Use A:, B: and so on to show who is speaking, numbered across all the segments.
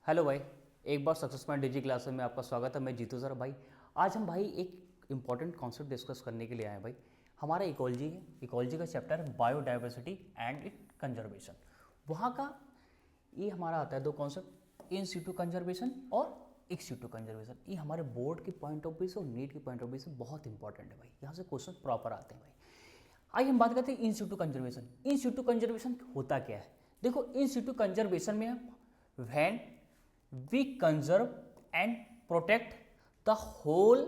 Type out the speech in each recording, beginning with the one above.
A: Hello भाई। एक बार success mind डिजी classes में आपका स्वागत है। मैं जीतू सर भाई। आज हम भाई एक इंपॉर्टेंट कॉन्सेप्ट डिस्कस करने के लिए आए हैं भाई। हमारा इकोलॉजी है, इकोलॉजी का चैप्टर है बायोडाइवर्सिटी एंड इट कंजर्वेशन। वहाँ का ये हमारा आता है दो कॉन्सेप्ट, इन सिटू कंजर्वेशन और एक्स सिटू कंजर्वेशन। ये हमारे बोर्ड के पॉइंट ऑफ व्यू से और नीट के पॉइंट ऑफ व्यू से बहुत इंपॉर्टेंट है भाई। यहाँ से क्वेश्चन प्रॉपर आते हैं भाई। आइए हम बात करते हैं इन सिटू कंजर्वेशन। इन सिटू कंजर्वेशन होता क्या है? देखो, इन सिटू कंजर्वेशन में हम when we conserve and protect the whole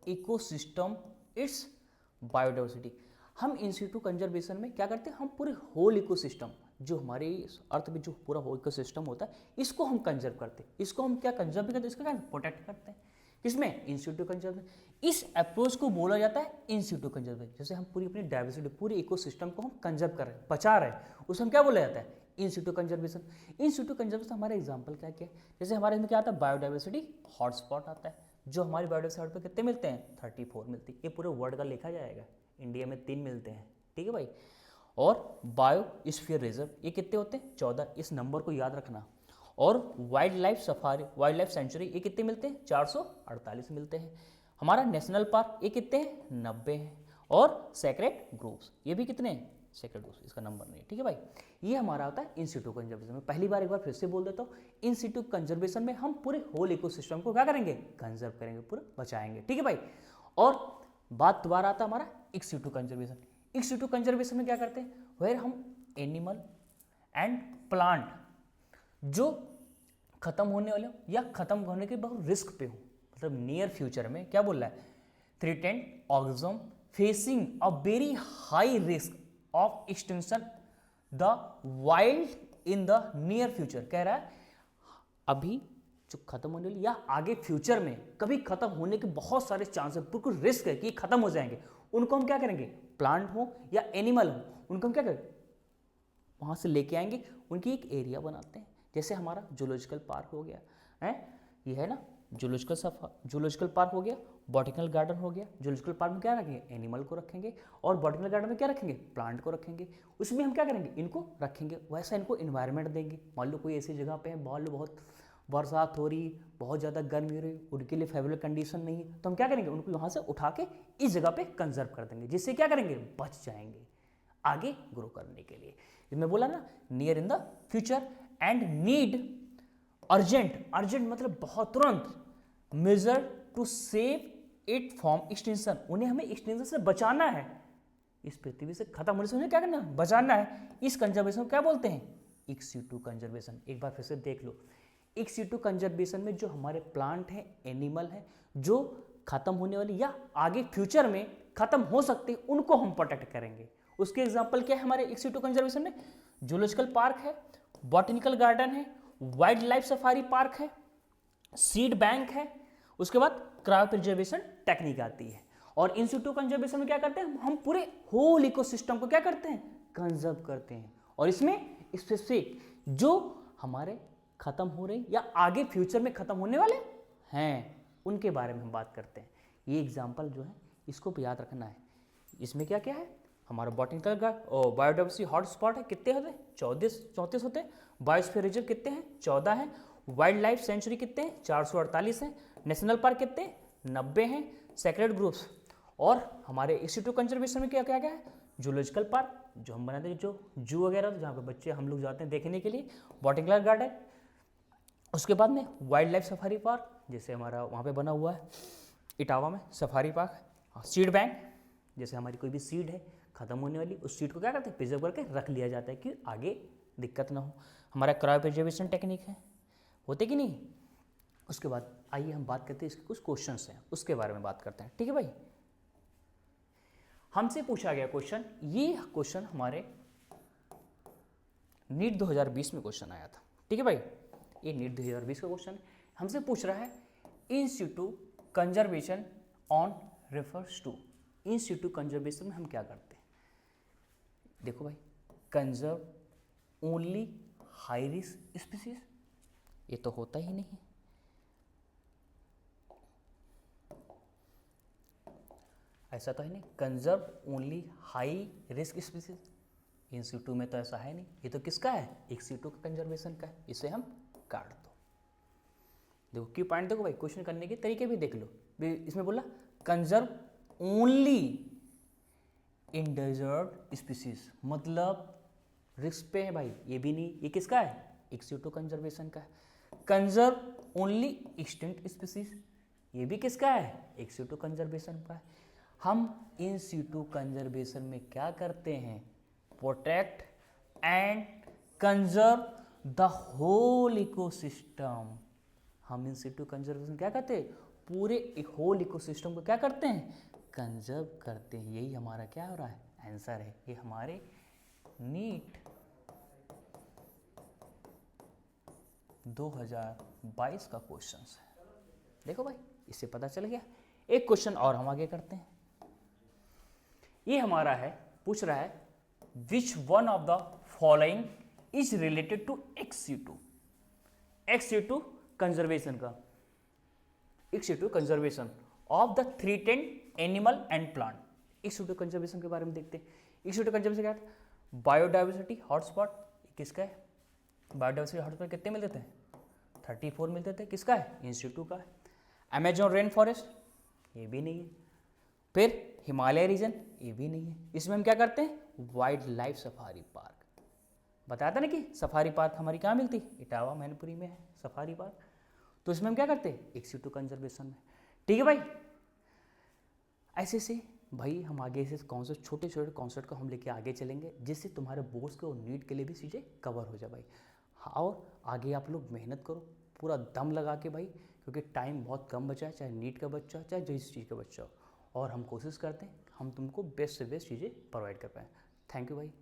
A: ecosystem its biodiversity। हम इन सिटू कंजर्वेशन में क्या करते हैं? हम पूरे होल इकोसिस्टम, जो हमारे अर्थ में जो पूरा होल इकोसिस्टम होता है, इसको हम कंजर्व करते हैं। इसको हम क्या कंजर्व भी करते हैं, इसको क्या प्रोटेक्ट करते हैं। किसमें? इन सिटू कंजर्वेशन। इस अप्रोच को बोला जाता है इन सिटू कंजर्वेशन। जैसे हम पूरी अपनी डाइवर्सिटी, पूरे इकोसिस्टम को हम कंजर्व कर रहे हैं, बचा रहे हैं, उसे हम क्या बोला जाता है? In situ conservation. In situ conservation हमारा एग्जांपल क्या क्या है? जैसे हमारे इसमें क्या आता है? बायोडाइवर्सिटी हॉटस्पॉट आता है। जो हमारी बायोडाइवर्सिटी पे कितने मिलते हैं? 34 मिलती है। ये पूरे वर्ल्ड का लिखा जाएगा, इंडिया में 3 मिलते हैं, ठीक है भाई। और बायोस्फीयर रिजर्व ये कितने होते हैं? 14। इस नंबर को याद रखना। और wild life safari, wild life sanctuary ये कितने मिलते हैं? 448 मिलते हैं। हमारा नेशनल पार्क ये कितने हैं? 90 हैं। और सेक्रेट ग्रुप्स ये भी कितने हैं? सेक्रेट ग्रुप्स, इसका नंबर नहीं है, ठीक है भाई। ये हमारा होता है इन सिटू कंजर्वेशन में। पहली बार एक बार फिर से बोल देता हूँ, इन सिटू कंजर्वेशन में हम पूरे होल इकोसिस्टम को क्या करेंगे? कंजर्व करेंगे, पूरा बचाएंगे, ठीक है भाई। और बात दोबारा आता है हमारा इक्स सिटू कंजर्वेशन। इक्स सिटू कंजर्वेशन में क्या करते हैं? वेयर हम एनिमल एंड प्लांट जो खत्म होने वाले हो या खत्म होने के बहुत रिस्क पे हो, मतलब नियर फ्यूचर में, क्या बोल रहा है? Threatened organism facing a very high risk of extension the wild in the near future. कह रहा है अभी जो खत्म होने वाली या आगे फ्यूचर में कभी खत्म होने के बहुत सारे चांस है, बिल्कुल रिस्क है कि खत्म हो जाएंगे। उनको हम क्या करेंगे? प्लांट हो या एनिमल हो, उनको हम क्या करेंगे? वहाँ से लेके आएंगे, उनकी एक एरिया बनाते हैं। जैसे हमारा जूलॉजिकल पार्क हो गया है, ये है ना, जूलॉजिकल पार्क हो गया, बॉटनिकल गार्डन हो गया। जूलॉजिकल पार्क में क्या रखेंगे? एनिमल को रखेंगे। और बॉटनिकल गार्डन में क्या रखेंगे? प्लांट को रखेंगे। उसमें हम क्या करेंगे? इनको रखेंगे। वैसा इनको इन्वायरमेंट देंगे। मान लो कोई ऐसी जगह पे है, मान लो बहुत बरसात हो रही, बहुत ज़्यादा गर्मी हो रही, उनके लिए फेवरेबल कंडीशन नहीं है, तो हम क्या करेंगे? उनको यहाँ से उठा के इस जगह पे कंजर्व कर देंगे, जिससे क्या करेंगे? बच जाएंगे आगे ग्रो करने के लिए। मैं बोला ना, near in the future and need urgent, urgent मतलब बहुत तुरंत, major to save it from extension. उन्हें हमें एक्सटेंशन से बचाना है, इस पृथ्वी से खत्म होने से उन्हें क्या करना है? बचाना है। इस कंजर्वेशन को क्या बोलते हैं? इक्स सिटू कंजर्वेशन। एक बार फिर से देख लो, इक्स सिटू कंजर्वेशन में जो हमारे प्लांट हैं, एनिमल हैं, जो खत्म होने वाली या आगे फ्यूचर में खत्म हो सकते हैं, उनको हम प्रोटेक्ट करेंगे। उसके एग्जाम्पल क्या है हमारे इक्स सिटू कंजर्वेशन में? जूलॉजिकल पार्क है, बॉटनिकल गार्डन है, वाइल्ड लाइफ सफारी पार्क है, सीड बैंक है। उसके बाद क्रायो प्रिजर्वेशन टेक्निक आती है। और इन सिटू कंजर्वेशन में क्या करते हैं? हम पूरे होल इकोसिस्टम को क्या करते हैं? कंजर्व करते हैं। और इसमें स्पेसिफिक जो हमारे खत्म हो रहे या आगे फ्यूचर में खत्म होने वाले हैं, उनके बारे में हम बात करते हैं। ये एग्जाम्पल जो है, इसको याद रखना है। इसमें क्या क्या है? हमारा बॉटनिकल बायोडाइवर्सिटी हॉटस्पॉट है, कितने होते हैं? 34 होते हैं। बायोस्फीयर रिजर्व कितने हैं? 14 हैं। वाइल्ड लाइफ सेंचुरी कितने हैं? 448 हैं। नेशनल पार्क कितने हैं? 90 हैं। Sacred groups. और हमारे इंस्टीट्यूट कंजर्वेशन में क्या क्या क्या है? जूलॉजिकल पार्क जो हम बनाते हैं, जो जू वगैरह जहाँ पे बच्चे हम लोग जाते हैं देखने के लिए, बॉटनिकल गार्डन। उसके बाद में वाइल्ड लाइफ सफारी पार्क, जैसे हमारा वहाँ पे बना हुआ है इटावा में सफारी पार्क। सीड बैंक, जैसे हमारी कोई भी सीड है खत्म होने वाली, उस सीड को क्या करते हैं? प्रिजर्व करके रख लिया जाता है कि आगे दिक्कत ना हो। हमारा क्रायो प्रिजर्वेशन टेक्निक है, होते कि नहीं। उसके बाद आइए हम बात करते हैं, इसके कुछ क्वेश्चंस हैं, उसके बारे में बात करते हैं, ठीक है भाई। हमसे पूछा गया क्वेश्चन, ये क्वेश्चन हमारे नीट 2020 में क्वेश्चन आया था, ठीक है भाई। ये नीट 2020 का क्वेश्चन है। हमसे पूछ रहा है in situ conservation on refers to. In situ conservation में हम क्या करते हैं? देखो भाई, conserve only high risk species, ये तो होता ही नहीं है। ऐसा तो है नहीं, conserve only high risk species. In situ में तो ऐसा है नहीं। ये तो किसका है? एक सिटू का कंजर्वेशन का है, इसे हम काट दो। देखो की पॉइंट देखो भाई, क्वेश्चन करने के तरीके भी देख लो। इसमें बोला conserve only in desert species, मतलब रिस्क पे है भाई, ये भी नहीं। ये किसका है? एक्सिटो कंजर्वेशन का है। कंजर्व ओनली एक्सटिंक्ट स्पीसीज, ये भी किसका है? एक्सिटो कंजर्वेशन का है। हम इन सिटू कंजर्वेशन में क्या करते हैं? Protect and conserve the whole ecosystem. हम इन सिटू कंजर्वेशन क्या करते हैं? पूरे होल इकोसिस्टम को क्या करते हैं? कंजर्व करते हैं। यही हमारा क्या हो रहा है? आंसर है। ये हमारे नीट 2022 का क्वेश्चन है। देखो भाई, इससे पता चल गया। एक क्वेश्चन और हम आगे करते हैं। ये हमारा है, पूछ रहा है which one of the following is related to ex situ. Ex situ conservation का, ex situ conservation of the threatened animal and plant. Ex situ conservation के बारे में देखते हैं। एक्स-सिटू कंजर्वेशन क्या है? बायोडाइवर्सिटी हॉटस्पॉट किसका है? बायोडाइवर्सिटी हॉटस्पॉट कितने मिलते थे? 34 मिलते थे। किसका है? इंस्टीट्यूट का है। अमेजोन रेन फॉरेस्ट, ये भी नहीं है। फिर हिमालय रीजन, ये भी नहीं है। इसमें हम क्या करते हैं? Wild life safari park. बताया था ना कि सफारी पार्क हमारी कहाँ मिलती? इटावा मैनपुरी में है सफारी पार्क। तो इसमें हम क्या करते हैं? एक्स-सिटू कंजर्वेशन में। ठीक है भाई, ऐसे से भाई हम आगे से कॉन्सेप्ट, छोटे छोटे कॉन्सेप्ट को हम लेके आगे चलेंगे, जिससे तुम्हारे बोर्ड्स के और नीट के लिए भी चीज़ें कवर हो जाए भाई। हाँ, और आगे आप लोग मेहनत करो पूरा दम लगा के भाई, क्योंकि टाइम बहुत कम बचा है, चाहे नीट का बच्चा हो चाहे जिस चीज़ का बच्चा हो। और हम कोशिश करते हैं हम तुमको बेस्ट से बेस्ट चीज़ें प्रोवाइड कर पाएँ। थैंक यू भाई।